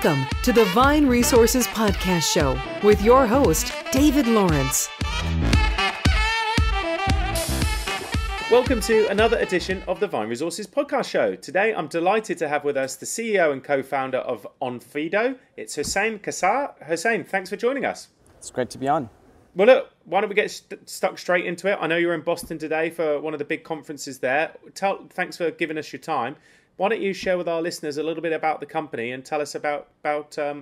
Welcome to the Vine Resources Podcast Show with your host, David Lawrence. Welcome to another edition of the Vine Resources Podcast Show. Today, I'm delighted to have with us the CEO and co-founder of Onfido. It's Husayn Kassai. Husayn, thanks for joining us. It's great to be on. Well, look, why don't we get stuck straight into it? I know you're in Boston today for one of the big conferences there. Thanks for giving us your time. Why don't you share with our listeners a little bit about the company and tell us about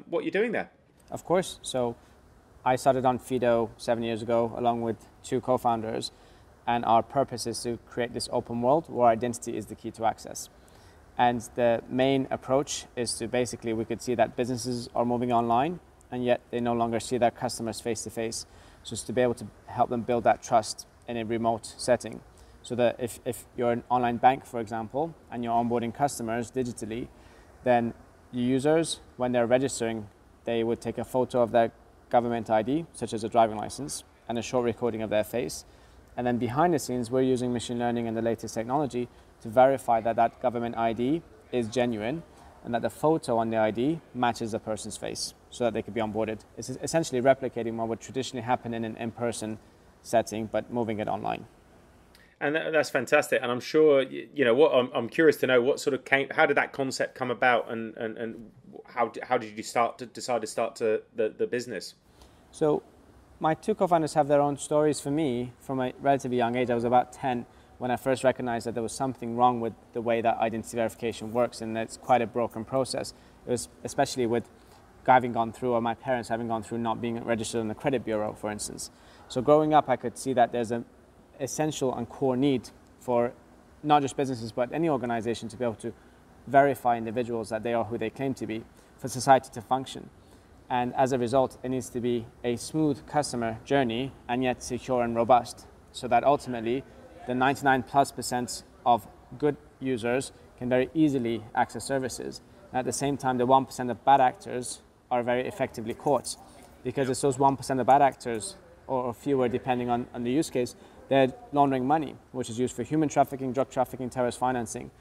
what you're doing there? Of course. So I started Onfido 7 years ago along with two co-founders, and our purpose is to create this open world where identity is the key to access. And the main approach is to basically, we could see that businesses are moving online and yet they no longer see their customers face to face. So it's to be able to help them build that trust in a remote setting. So that if you're an online bank, for example, and you're onboarding customers digitally, then your users, when they're registering, they would take a photo of their government ID, such as a driving license, and a short recording of their face. And then behind the scenes, we're using machine learning and the latest technology to verify that that government ID is genuine and that the photo on the ID matches the person's face so that they could be onboarded. It's essentially replicating what would traditionally happen in an in-person setting, but moving it online. And that's fantastic. And I'm sure, you know, what I'm curious to know what sort of how did that concept come about, and how did you decide to start the business? So my two co-founders have their own stories. For me, from a relatively young age, I was about 10 when I first recognized that there was something wrong with the way that identity verification works, and it's quite a broken process. It was especially with having gone through, or my parents having gone through not being registered in the credit bureau, for instance. So growing up, I could see that there's an essential and core need for not just businesses, but any organization to be able to verify individuals that they are who they claim to be for society to function. And as a result, it needs to be a smooth customer journey and yet secure and robust, so that ultimately the 99+% of good users can very easily access services. And at the same time, the 1% of bad actors are very effectively caught, because it's those 1% of bad actors, or fewer depending on the use case, they're laundering money, which is used for human trafficking, drug trafficking, terrorist financing.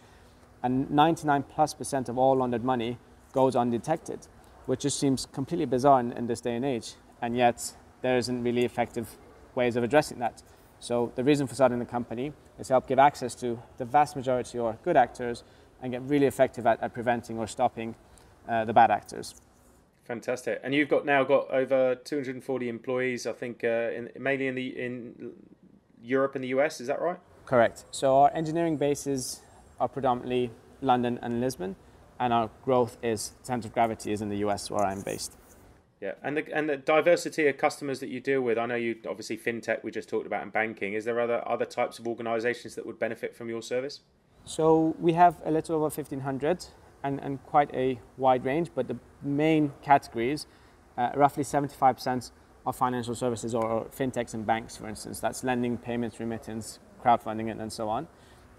And 99+% of all laundered money goes undetected, which just seems completely bizarre in this day and age. And yet there isn't really effective ways of addressing that. So the reason for starting the company is to help give access to the vast majority or good actors and get really effective at preventing or stopping the bad actors. Fantastic. And you've now got over 240 employees, I think, mainly in Europe and the US, is that right? Correct. So our engineering bases are predominantly London and Lisbon, and our growth center of gravity is in the US, where I'm based. Yeah, and the diversity of customers that you deal with, I know you obviously fintech we just talked about, and banking. Is there other types of organizations that would benefit from your service? So we have a little over 1,500 and quite a wide range, but the main categories, roughly 75% of financial services or fintechs and banks, for instance. That's lending, payments, remittance, crowdfunding, and so on.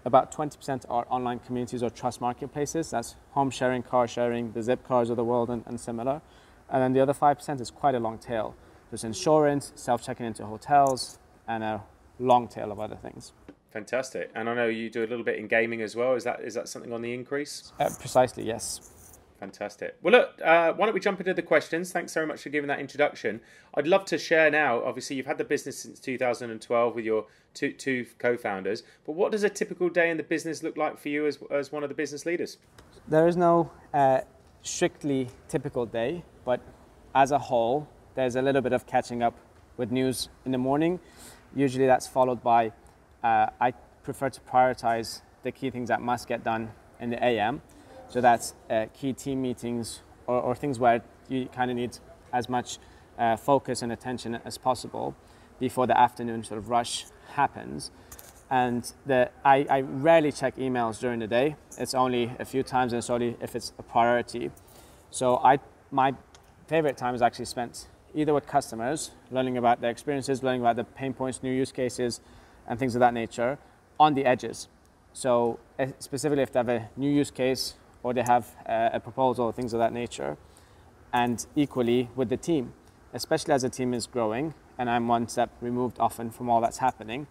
About 20% are online communities or trust marketplaces. That's home sharing, car sharing, the Zipcars of the world, and similar. And then the other 5% is quite a long tail. There's insurance, self-checking into hotels, and a long tail of other things. Fantastic. And I know you do a little bit in gaming as well. Is that something on the increase? Precisely, yes. Fantastic. Well, look, why don't we jump into the questions? Thanks very much for giving that introduction. I'd love to share now, obviously you've had the business since 2012 with your two co-founders, but what does a typical day in the business look like for you as one of the business leaders? There is no strictly typical day, but as a whole, there's a little bit of catching up with news in the morning. Usually that's followed by, I prefer to prioritize the key things that must get done in the AM. So that's key team meetings or things where you kind of need as much focus and attention as possible before the afternoon sort of rush happens. And I rarely check emails during the day. It's only a few times, and it's only if it's a priority. So my favorite time is actually spent either with customers, learning about their experiences, learning about the pain points, new use cases, and things of that nature on the edges. So specifically if they have a new use case or they have a proposal, things of that nature. And equally with the team, especially as the team is growing, and I'm one step removed often from all that's happening,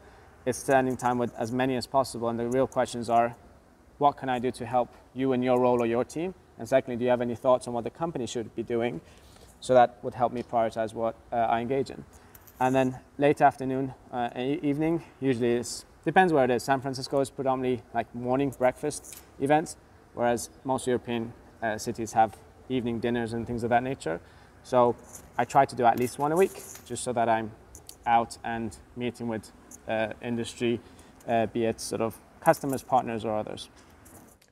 it's spending time with as many as possible. And the real questions are, what can I do to help you in your role or your team? And secondly, do you have any thoughts on what the company should be doing? So that would help me prioritize what I engage in. And then late afternoon, evening, usually depends where it is. San Francisco is predominantly like morning breakfast events, whereas most European cities have evening dinners and things of that nature. So I try to do at least one a week, just so that I'm out and meeting with industry, be it sort of customers, partners, or others.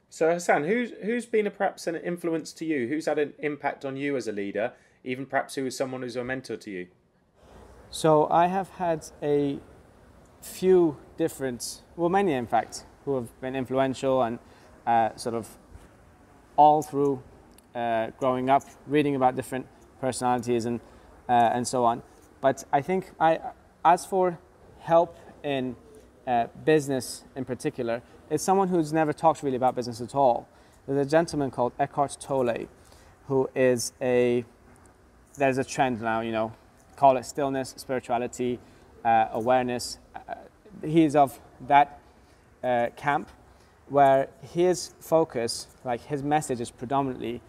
So Hassan, who's been perhaps an influence to you? Who's had an impact on you as a leader? Even perhaps who is someone who's a mentor to you? So I have had a few different, well, many in fact, who have been influential and sort of all through growing up, reading about different personalities and so on. But I think as for help in business in particular, it's someone who's never talked really about business at all. There's a gentleman called Eckhart Tolle, who is there's a trend now, call it stillness, spirituality, awareness. He's of that camp where his focus, like his message is predominantly,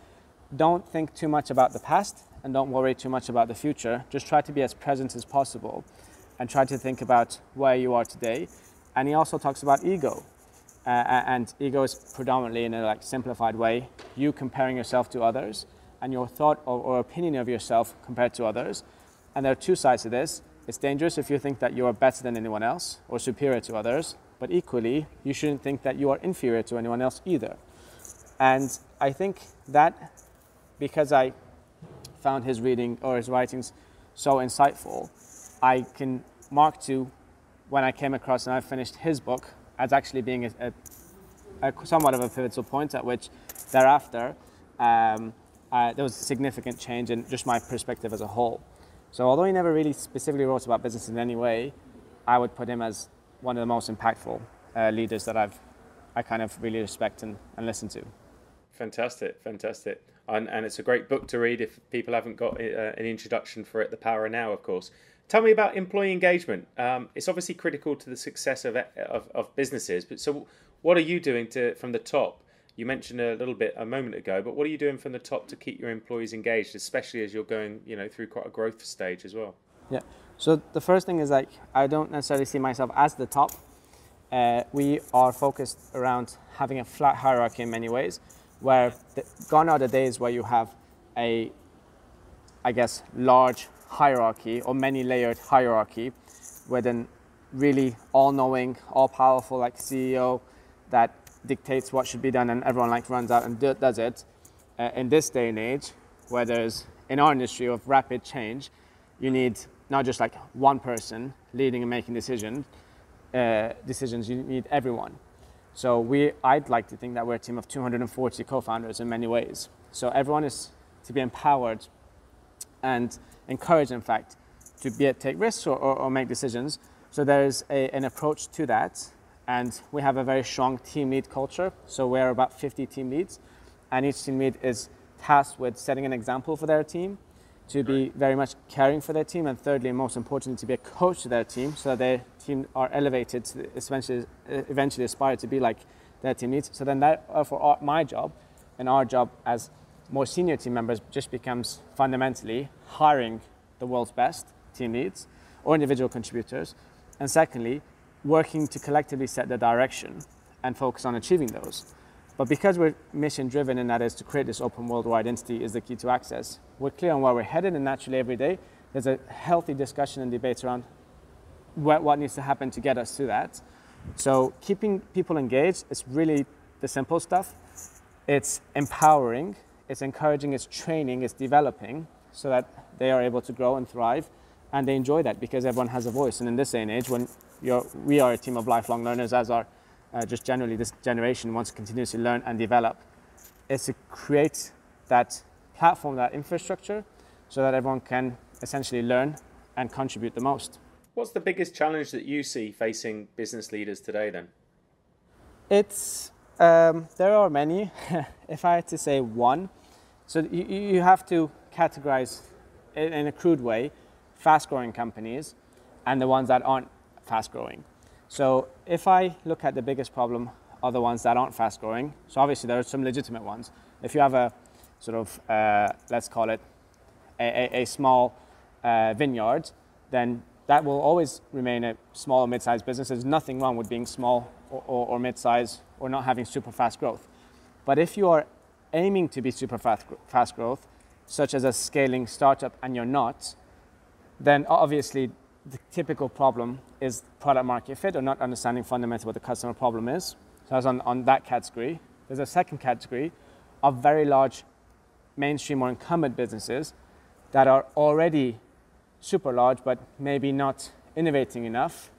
don't think too much about the past and don't worry too much about the future. Just try to be as present as possible and try to think about where you are today. And he also talks about ego. And ego is predominantly, in a simplified way, you comparing yourself to others and your thought or opinion of yourself compared to others. And there are two sides to this. It's dangerous if you think that you are better than anyone else or superior to others, but equally, you shouldn't think that you are inferior to anyone else either. And I think that because I found his reading or his writings so insightful, I can mark to when I came across and I finished his book as actually being a somewhat of a pivotal point at which thereafter there was a significant change in just my perspective as a whole. So although he never really specifically wrote about business in any way, I would put him as one of the most impactful leaders that I kind of really respect and listen to. Fantastic. And it's a great book to read if people haven't got an introduction for it, The Power of Now, of course. Tell me about employee engagement. It's obviously critical to the success of businesses, but so what are you doing from the top? You mentioned a little bit a moment ago, but what are you doing from the top to keep your employees engaged, especially as you're going, through quite a growth stage as well? Yeah. So the first thing is I don't necessarily see myself as the top. We are focused around having a flat hierarchy in many ways, where gone are the days where you have a, large hierarchy or many-layered hierarchy, with an really all-knowing, all-powerful CEO that dictates what should be done and everyone runs out and does it. In this day and age, where there's, in our industry of rapid change, you need not just one person leading and making decisions, you need everyone. So I'd like to think that we're a team of 240 co-founders in many ways. So everyone is to be empowered and encouraged, in fact, to take risks or make decisions. So there's an approach to that. And we have a very strong team lead culture. So we're about 50 team leads. And each team lead is tasked with setting an example for their team, to be very much caring for their team, and thirdly, and most importantly, to be a coach to their team, so that their team are elevated to eventually aspire to be like their team leads. So then my job and our job as more senior team members just becomes fundamentally hiring the world's best team leads or individual contributors, and secondly, working to collectively set the direction and focus on achieving those. But because we're mission driven, and that is to create this open world where identity is the key to access, we're clear on where we're headed, and naturally every day there's a healthy discussion and debate around what needs to happen to get us to that. So keeping people engaged is really the simple stuff. It's empowering, it's encouraging, it's training, it's developing so that they are able to grow and thrive, and they enjoy that because everyone has a voice. And in this day and age, when we are a team of lifelong learners, as are just generally this generation wants to continuously learn and develop, is to create that platform, that infrastructure, so that everyone can essentially learn and contribute the most. What's the biggest challenge that you see facing business leaders today then? It's there are many. If I had to say one, so you have to categorize in a crude way fast-growing companies and the ones that aren't fast-growing. So if I look at the biggest problem are the ones that aren't fast growing. So obviously there are some legitimate ones. If you have a sort of, let's call it a small vineyard, then that will always remain a small or mid-sized business. There's nothing wrong with being small or mid-sized or not having super fast growth. But if you are aiming to be super fast growth, such as a scaling startup, and you're not, then obviously the typical problem is product market fit or not understanding fundamentally what the customer problem is. So that's on that category. There's a second category of very large mainstream or incumbent businesses that are already super large but maybe not innovating enough.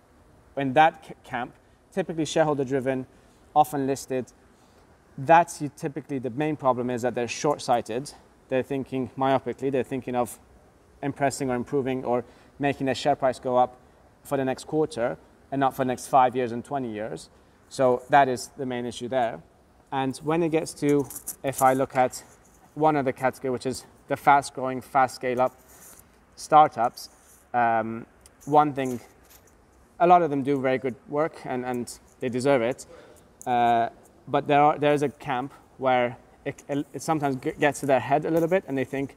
In that camp, typically shareholder driven, often listed, that's typically the main problem is that they're short-sighted. They're thinking myopically. They're thinking of impressing or improving or making their share price go up for the next quarter and not for the next 5 years and 20 years. So that is the main issue there. And when it gets to, if I look at one other category, which is the fast-growing, fast scale-up startups, one thing, a lot of them do very good work and they deserve it. But there's a camp where it sometimes gets to their head a little bit and they think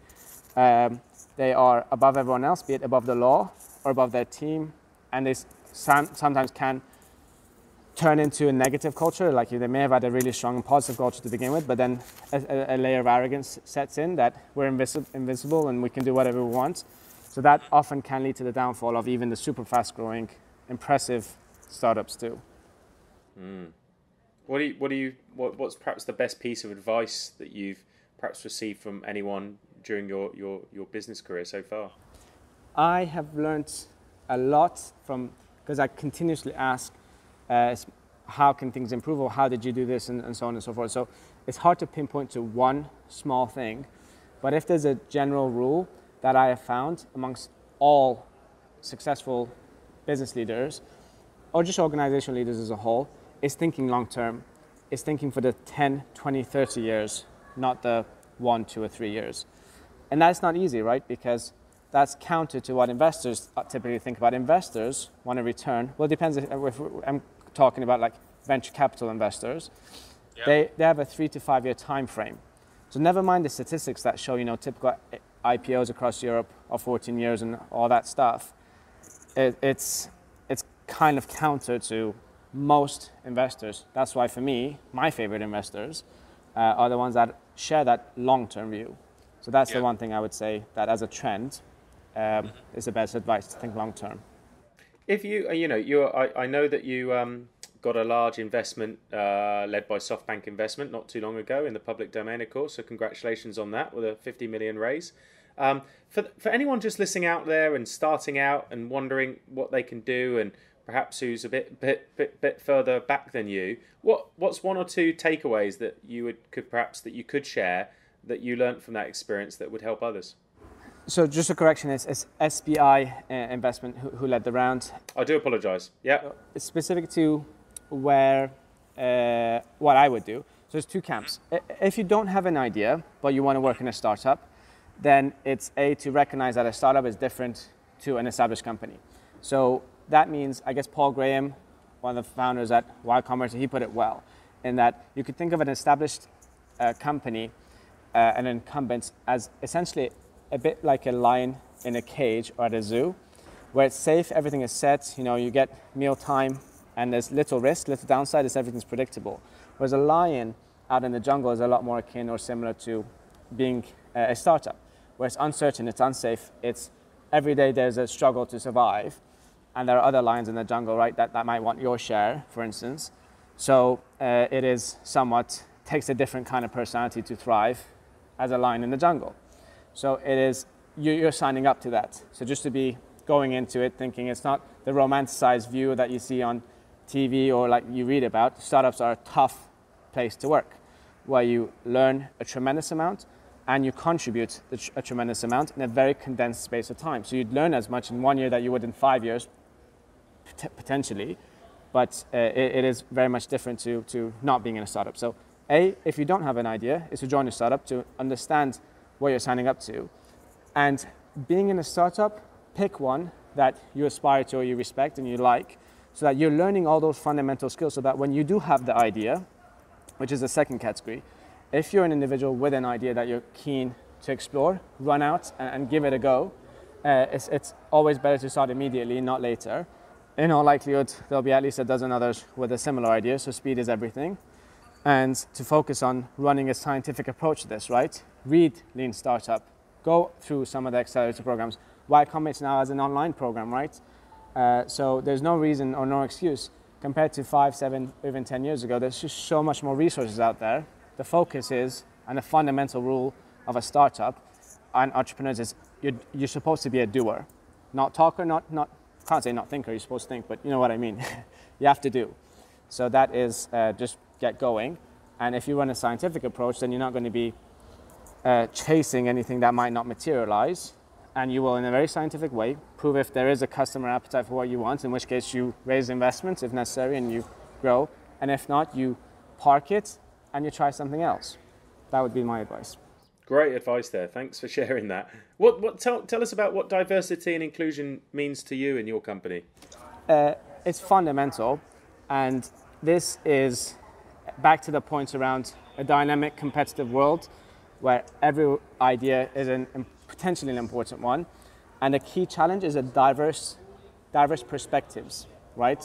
they are above everyone else, be it above the law or above their team, and they sometimes can turn into a negative culture. Like they may have had a really strong and positive culture to begin with, but then a layer of arrogance sets in that we're invincible and we can do whatever we want. So that often can lead to the downfall of even the super fast growing, impressive startups too. What's perhaps the best piece of advice that you've perhaps received from anyone during your business career so far? I have learned a lot because I continuously ask, how can things improve, or how did you do this, and so on and so forth. So it's hard to pinpoint to one small thing, but if there's a general rule that I have found amongst all successful business leaders, or just organizational leaders as a whole, is thinking long term. Is thinking for the 10, 20, 30 years, not the 1, 2, or 3 years. And that's not easy, right? Because that's counter to what investors typically think about. Investors want a return. Well, it depends if I'm talking about like venture capital investors. Yeah. They have a 3 to 5 year time frame. So never mind the statistics that show, typical IPOs across Europe of 14 years and all that stuff. It's kind of counter to most investors. That's why for me, my favorite investors are the ones that share that long-term view. So that's the one thing I would say that as a trend is the best advice, to think long-term. If I know that you got a large investment led by SoftBank Investment not too long ago in the public domain, of course. So congratulations on that with a 50 million raise. For anyone just listening out there and starting out and wondering what they can do, and perhaps who's a bit further back than you, what's one or two takeaways that you could share that you learned from that experience that would help others? So just a correction, it's SBI Investment who led the round. I do apologise. Yeah. It's specific to what I would do. So there's two camps. If you don't have an idea, but you want to work in a startup, then it's to recognize that a startup is different to an established company. So that means, I guess Paul Graham, one of the founders at Y Commerce, he put it well, in that you could think of an established company, an incumbent, as essentially a bit like a lion in a cage or at a zoo, where it's safe, everything is set, you get meal time, and there's little risk, little downside, everything's predictable. Whereas a lion out in the jungle is a lot more akin or similar to being a startup, where it's uncertain, it's unsafe, it's every day there's a struggle to survive, and there are other lions in the jungle, right, that might want your share, for instance. So it is takes a different kind of personality to thrive as a lion in the jungle. So it is, you're signing up to that. So just to be going into it thinking it's not the romanticized view that you see on TV or like you read about. Startups are a tough place to work, where you learn a tremendous amount and you contribute a tremendous amount in a very condensed space of time. So you'd learn as much in 1 year that you would in 5 years, potentially, but it is very much different to not being in a startup. So if you don't have an idea, is to join a startup to understand what you're signing up to. And being in a startup, pick one that you aspire to or you respect and you like, so that you're learning all those fundamental skills so that when you do have the idea, which is the second category, if you're an individual with an idea that you're keen to explore, run out and give it a go. It's always better to start immediately, not later. In all likelihood, there'll be at least a dozen others with a similar idea, so speed is everything. And to focus on running a scientific approach to this, right? Read Lean Startup, go through some of the accelerator programs. Y Combinator now has an online program, right? So there's no reason or no excuse. Compared to 5, 7, even 10 years ago, there's just so much more resources out there. The focus is, and the fundamental rule of a startup and entrepreneurs is, you're supposed to be a doer. Not talker, can't say not thinker, you're supposed to think, but you know what I mean. You have to do. So that is just get going. And if you run a scientific approach, then you're not going to be chasing anything that might not materialize. And you will, in a very scientific way, prove if there is a customer appetite for what you want, in which case you raise investments if necessary and you grow. And if not, you park it and you try something else. That would be my advice. Great advice there. Thanks for sharing that. Tell us about what diversity and inclusion means to you in your company. It's fundamental. And this is back to the points around a dynamic, competitive world where every idea is potentially an important one. And the key challenge is a diverse perspectives, right?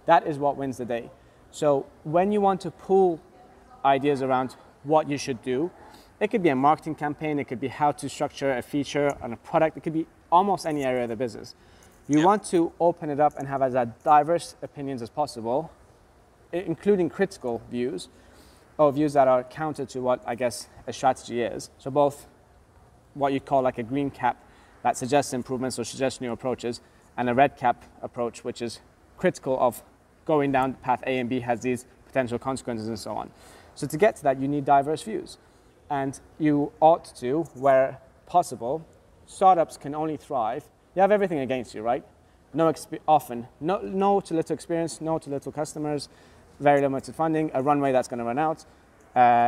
That is what wins the day. So when you want to pool ideas around what you should do, it could be a marketing campaign, it could be how to structure a feature on a product, it could be almost any area of the business. You want to open it up and have as diverse opinions as possible, including critical views, or views that are counter to what I guess a strategy is. So both what you call like a green cap that suggests improvements or suggests new approaches, and a red cap approach, which is critical of going down path A and B has these potential consequences and so on. So to get to that, you need diverse views. And you ought to, where possible, startups can only thrive. You have everything against you, right? No to little experience, no to little customers, very limited funding, a runway that's going to run out.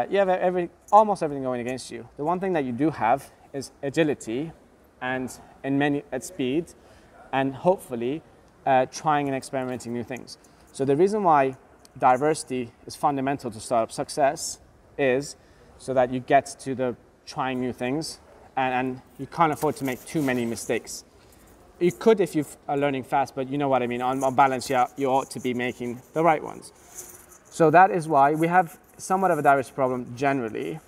You have almost everything going against you. The one thing that you do have is agility and at speed, and hopefully trying and experimenting new things. So the reason why diversity is fundamental to startup success is so that you get to the trying new things and you can't afford to make too many mistakes. You could if you are learning fast, but you know what I mean. On balance, you ought to be making the right ones. So that is why we have somewhat of a diversity problem generally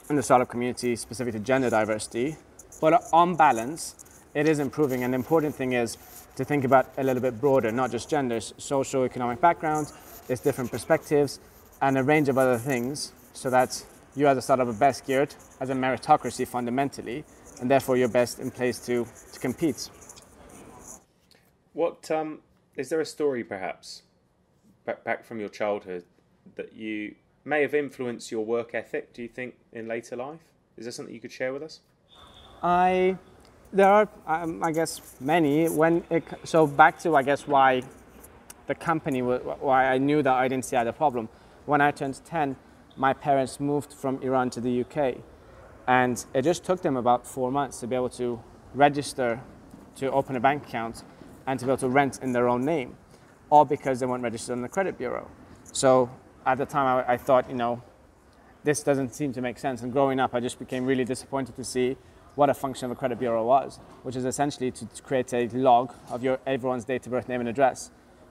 in the startup community, specific to gender diversity. But on balance, it is improving. And the important thing is to think about a little bit broader, not just genders, social, economic backgrounds, there's different perspectives, and a range of other things, so that you as a startup are best geared as a meritocracy fundamentally, and therefore you're best in place to compete. What is there a story perhaps back from your childhood that you may have influenced your work ethic, do you think, in later life? Is there something you could share with us? There are, I guess, many. So back to, I guess, why the company, why I knew that identity had a problem. When I turned 10, my parents moved from Iran to the UK. And it just took them about 4 months to be able to register, to open a bank account, and to be able to rent in their own name, all because they weren't registered on the credit bureau. So at the time, I thought, this doesn't seem to make sense. And growing up, I just became really disappointed to see what a function of a credit bureau was, which is essentially to create a log of everyone's date of birth, name, and address,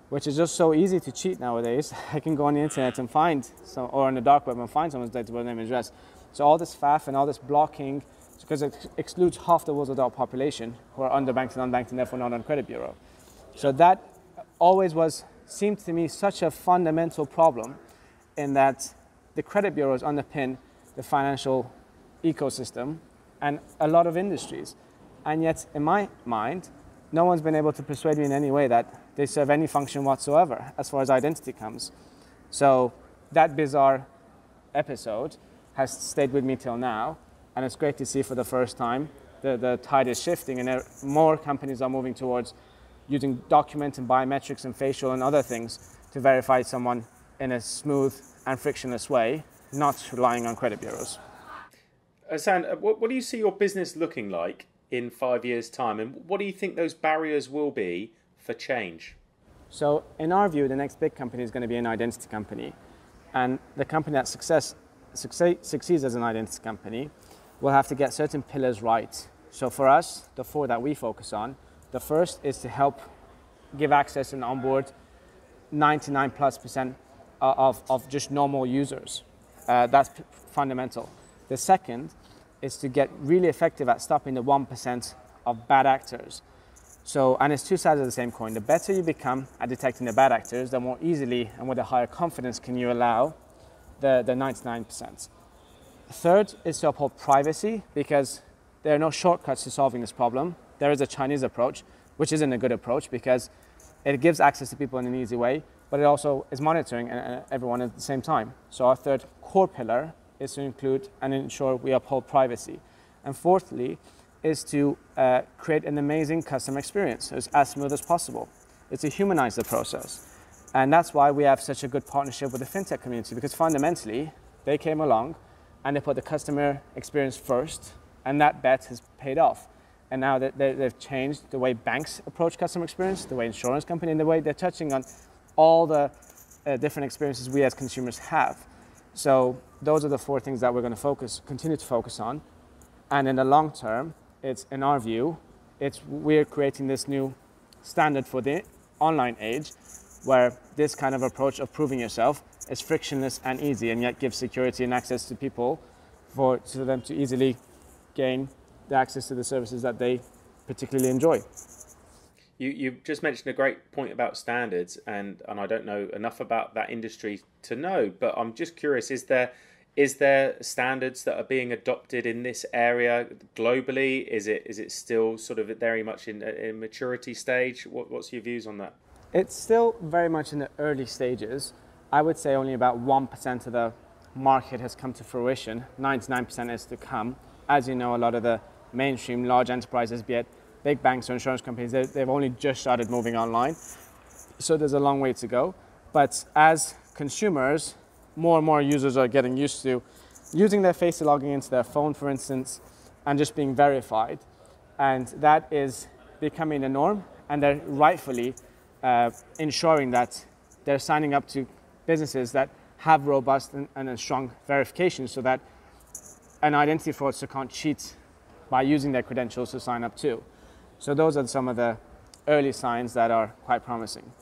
which is just so easy to cheat nowadays. I can go on the internet and find, or on the dark web and find someone's date of birth, name, and address. So all this faff and all this blocking, because it excludes half the world's adult population who are underbanked and unbanked and therefore not on credit bureau. So that always seemed to me such a fundamental problem, in that the credit bureaus underpin the financial ecosystem and a lot of industries. And yet, in my mind, no one's been able to persuade me in any way that they serve any function whatsoever as far as identity comes. So that bizarre episode has stayed with me till now, and it's great to see for the first time the tide is shifting, and more companies are moving towards using document and biometrics and facial and other things to verify someone in a smooth and frictionless way, not relying on credit bureaus. Husayn, what do you see your business looking like in 5 years' time, and what do you think those barriers will be for change? So in our view, the next big company is going to be an identity company. And the company that succeeds as an identity company will have to get certain pillars right. So for us, the 4 that we focus on, the first is to help give access and onboard 99+% of just normal users. That's fundamental. The second is to get really effective at stopping the 1% of bad actors. So, and it's 2 sides of the same coin. The better you become at detecting the bad actors, the more easily and with a higher confidence can you allow the 99%. Third is to uphold privacy, because there are no shortcuts to solving this problem. There is a Chinese approach, which isn't a good approach because it gives access to people in an easy way, but it also is monitoring everyone at the same time. So our third core pillar is to include and ensure we uphold privacy. And fourthly is to create an amazing customer experience. It's as smooth as possible. It's to humanize the process. And that's why we have such a good partnership with the fintech community, because fundamentally they came along and they put the customer experience first, and that bet has paid off. And now that they've changed the way banks approach customer experience, the way insurance companies, and the way they're touching on all the different experiences we as consumers have. So those are the 4 things that we're going to continue to focus on. And in the long term, it's, in our view, we're creating this new standard for the online age, where this kind of approach of proving yourself is frictionless and easy, and yet gives security and access to people for them to easily gain the access to the services that they particularly enjoy. You've just mentioned a great point about standards, and I don't know enough about that industry to know, but I'm just curious, is there standards that are being adopted in this area globally? Is it still sort of very much in a maturity stage? What's your views on that? It's still very much in the early stages. I would say only about 1% of the market has come to fruition. 99% is to come. As you know, a lot of the mainstream large enterprises, be it big banks or insurance companies, they've only just started moving online. So there's a long way to go. But as consumers, more and more users are getting used to using their face to logging into their phone, for instance, and just being verified. And that is becoming the norm, and they're rightfully ensuring that they're signing up to businesses that have robust and a strong verification, so that an identity fraudster can't cheat by using their credentials to sign up too. So those are some of the early signs that are quite promising.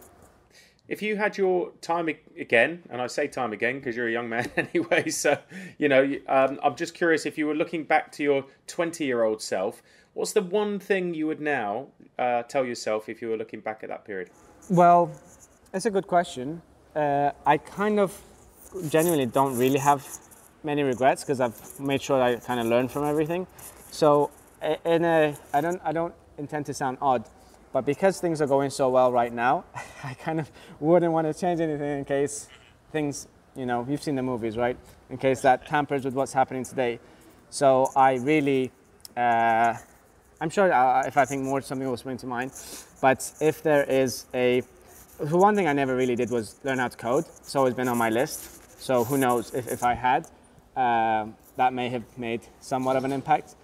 If you had your time again, and I say time again because you're a young man anyway, so, I'm just curious, if you were looking back to your 20-year-old self, what's the one thing you would now tell yourself if you were looking back at that period? Well, it's a good question. I kind of genuinely don't really have many regrets, because I've made sure I kind of learned from everything. So I don't intend to sound odd, but because things are going so well right now, I kind of wouldn't want to change anything in case things, you've seen the movies, right? In case that tampers with what's happening today. So I really, I'm sure if I think more, something will spring to mind. But if there is one thing I never really did was learn how to code. It's always been on my list. So who knows if I had, that may have made somewhat of an impact.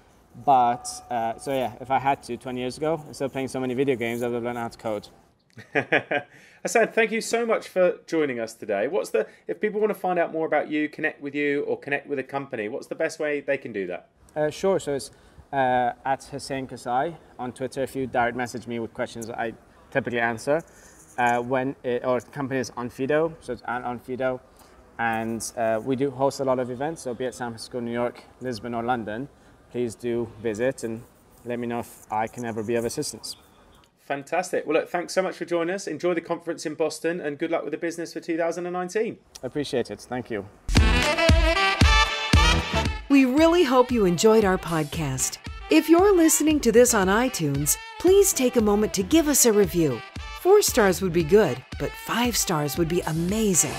But, if I had to 20 years ago, instead of playing so many video games, I would have learned how to code. Husayn, thank you so much for joining us today. If people want to find out more about you, connect with you, or connect with a company, what's the best way they can do that? Sure. So it's at Husayn Kassai on Twitter. If you direct message me with questions, I typically answer. Or company is Onfido, so it's at Onfido. And we do host a lot of events, so be it San Francisco, New York, Lisbon, or London. Please do visit and let me know if I can ever be of assistance. Fantastic. Well, look, thanks so much for joining us. Enjoy the conference in Boston, and good luck with the business for 2019. Appreciate it. Thank you. We really hope you enjoyed our podcast. If you're listening to this on iTunes, please take a moment to give us a review. 4 stars would be good, but 5 stars would be amazing.